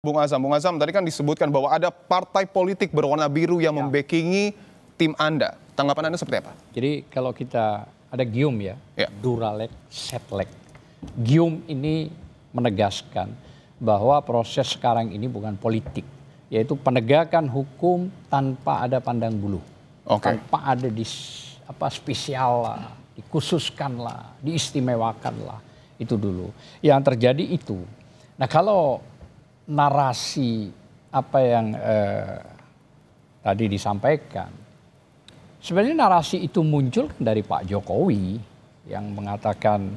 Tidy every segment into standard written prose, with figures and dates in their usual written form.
Bung Azam, tadi kan disebutkan bahwa ada partai politik berwarna biru yang membackingi tim Anda. Tanggapan Anda seperti apa? Jadi kalau kita ada gium ya, Duralek, Setlek. Gium ini menegaskan bahwa proses sekarang ini bukan politik, yaitu penegakan hukum tanpa ada pandang bulu, tanpa ada spesial lah, dikhususkan lah, diistimewakan lah, itu dulu. Yang terjadi itu. Nah kalau narasi apa yang tadi disampaikan, sebenarnya narasi itu muncul dari Pak Jokowi yang mengatakan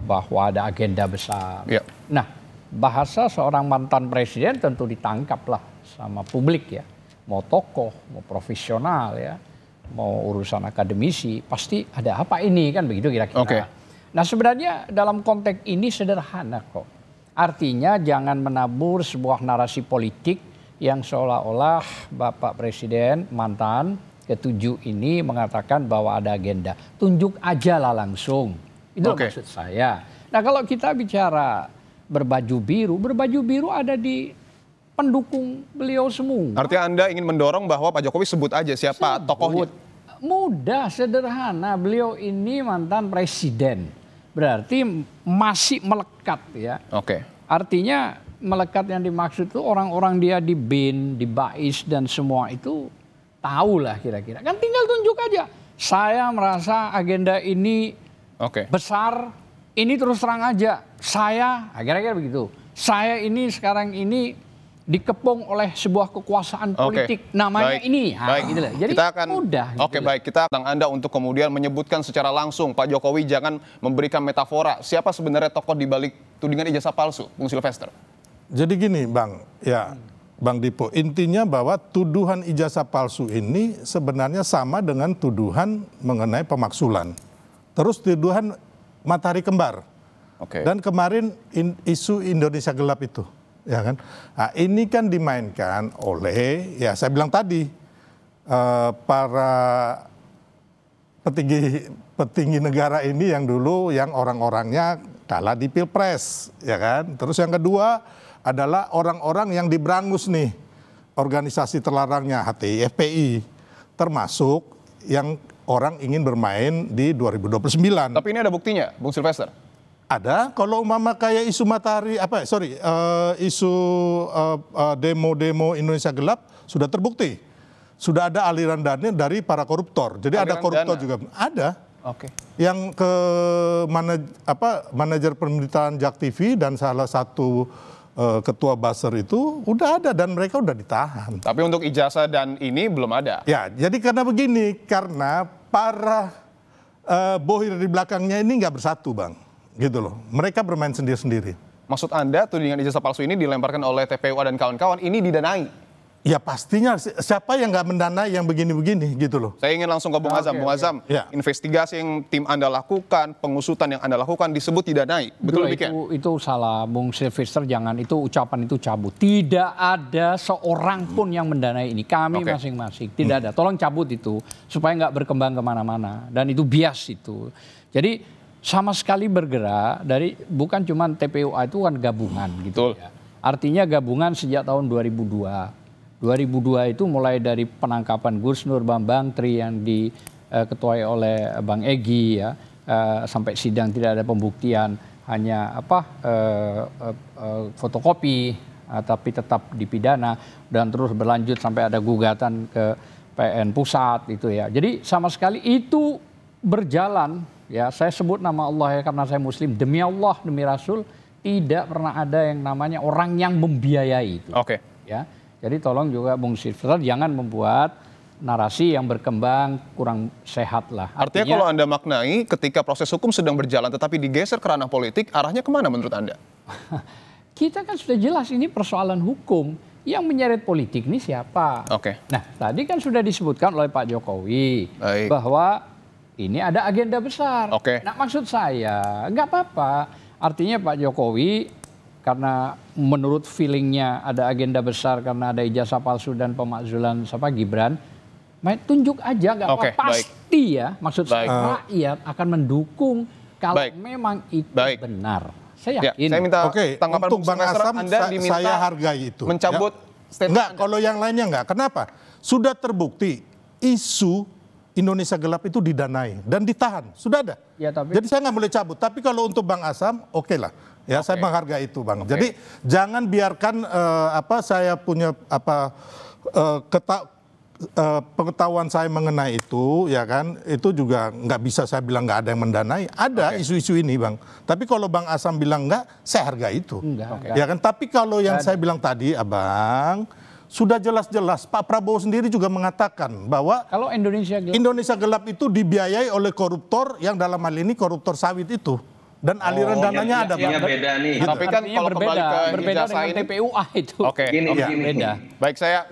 bahwa ada agenda besar. Nah, bahasa seorang mantan presiden tentu ditangkaplah sama publik ya. Mau tokoh, mau profesional ya, mau urusan akademisi, pasti ada apa ini kan begitu kira-kira. Nah, sebenarnya dalam konteks ini sederhana kok. Artinya jangan menabur sebuah narasi politik yang seolah-olah Bapak Presiden mantan ke-7 ini mengatakan bahwa ada agenda. Tunjuk aja lah langsung. Itu maksud saya. Nah kalau kita bicara berbaju biru ada di pendukung beliau semua. Artinya Anda ingin mendorong bahwa Pak Jokowi sebut aja siapa tokohnya? Mudah, sederhana. Beliau ini mantan presiden. Berarti masih melekat ya. Artinya melekat yang dimaksud itu orang-orang dia di BIN, di BAIS dan semua itu tahu lah kira-kira. Kan tinggal tunjuk aja. Saya merasa agenda ini besar, ini terus terang aja. Saya, kira-kira begitu. Saya ini sekarang ini dikepung oleh sebuah kekuasaan politik. Namanya ini. Gitu lah. Jadi kita akan, mudah. Kita tentang Anda untuk kemudian menyebutkan secara langsung. Pak Jokowi jangan memberikan metafora. Siapa sebenarnya tokoh di balik tudingan ijazah palsu, Bung Silvester? Jadi gini Bang, Bang Dipo, intinya bahwa tuduhan ijazah palsu ini sebenarnya sama dengan tuduhan mengenai pemaksulan. Terus tuduhan matahari kembar. Dan kemarin isu Indonesia gelap itu. Ya kan? Nah, ini kan dimainkan oleh, ya saya bilang tadi, para petinggi negara ini yang dulu yang orang-orangnya kalah di Pilpres. Ya kan? Terus yang kedua adalah orang-orang yang diberangus nih, organisasi terlarangnya HTI, FPI, termasuk yang orang ingin bermain di 2029. Tapi ini ada buktinya, Bung Silvester? Ada, kalau umpama kayak isu matahari, isu demo-demo Indonesia gelap sudah terbukti. Sudah ada aliran dana dari para koruptor. Jadi aliran ada koruptor dana juga. Ada. Yang ke manajer pemberitaan Jak TV dan salah satu ketua buzzer itu udah ada dan mereka udah ditahan. Tapi untuk ijazah dan ini belum ada. Ya, jadi karena begini, karena para bohir di belakangnya ini nggak bersatu, Bang. Gitu loh, mereka bermain sendiri-sendiri. Maksud Anda tudingan ijazah palsu ini dilemparkan oleh TPUA dan kawan-kawan ini didanai? Ya pastinya, siapa yang nggak mendanai yang begini-begini gitu loh. Saya ingin langsung ke Bung Azam. Bung Azam, investigasi yang tim Anda lakukan, pengusutan yang Anda lakukan disebut didanai. Betul demikian? Itu salah, Bung Silvester, jangan itu ucapan itu cabut. Tidak ada seorang pun yang mendanai ini. Kami masing-masing, tidak ada. Tolong cabut itu, supaya nggak berkembang kemana-mana. Dan itu bias itu. Jadi sama sekali bergerak dari bukan cuma TPUA itu kan gabungan gitu ya. Artinya gabungan sejak tahun 2002. 2002 itu mulai dari penangkapan Gus Nur Bambang Tri yang diketuai oleh Bang Egy ya, sampai sidang tidak ada pembuktian, hanya fotokopi tapi tetap dipidana dan terus berlanjut sampai ada gugatan ke PN Pusat itu ya. Jadi sama sekali itu berjalan. Ya, saya sebut nama Allah ya karena saya Muslim. Demi Allah, demi Rasul, tidak pernah ada yang namanya orang yang membiayai itu. Ya, jadi tolong juga Bung Silvester jangan membuat narasi yang berkembang kurang sehat lah. Artinya kalau Anda maknai ketika proses hukum sedang berjalan tetapi digeser ke ranah politik, arahnya kemana menurut Anda? Kita kan sudah jelas ini persoalan hukum. Yang menyeret politik ini siapa? Nah, tadi kan sudah disebutkan oleh Pak Jokowi bahwa ini ada agenda besar. Nah maksud saya nggak apa-apa. Artinya Pak Jokowi karena menurut feelingnya ada agenda besar karena ada ijazah palsu dan pemakzulan Gibran. Tunjuk aja nggak apa-apa. Pasti ya maksud saya rakyat akan mendukung kalau memang itu benar. Saya Ya, yakin. saya minta Oke, tanggapan untuk Bung Bang Silvester, Asam Anda diminta saya hargai itu. mencabut statement Enggak, Anda. kalau yang lainnya enggak. Kenapa? Sudah terbukti isu Indonesia gelap itu didanai dan ditahan. Sudah ada. Ya, tapi- Jadi saya nggak boleh cabut. Tapi kalau untuk Bang Asam, oke lah. Ya, saya menghargai itu, Bang. Jadi jangan biarkan saya punya pengetahuan saya mengenai itu, ya kan, itu juga nggak bisa saya bilang nggak ada yang mendanai. Ada isu-isu ini, Bang. Tapi kalau Bang Asam bilang nggak, saya hargai itu. Enggak. Ya kan. Tapi kalau yang saya bilang tadi, Abang, sudah jelas-jelas Pak Prabowo sendiri juga mengatakan bahwa Kalau Indonesia gelap, Indonesia gelap itu dibiayai oleh koruptor yang dalam hal ini koruptor sawit itu. Dan aliran dananya ada, Artinya Bang. beda nih. Tapi kan artinya kalau kembali ke berbeda ijazah dengan ini, TPUA itu. Oke. Gini. Beda. baik saya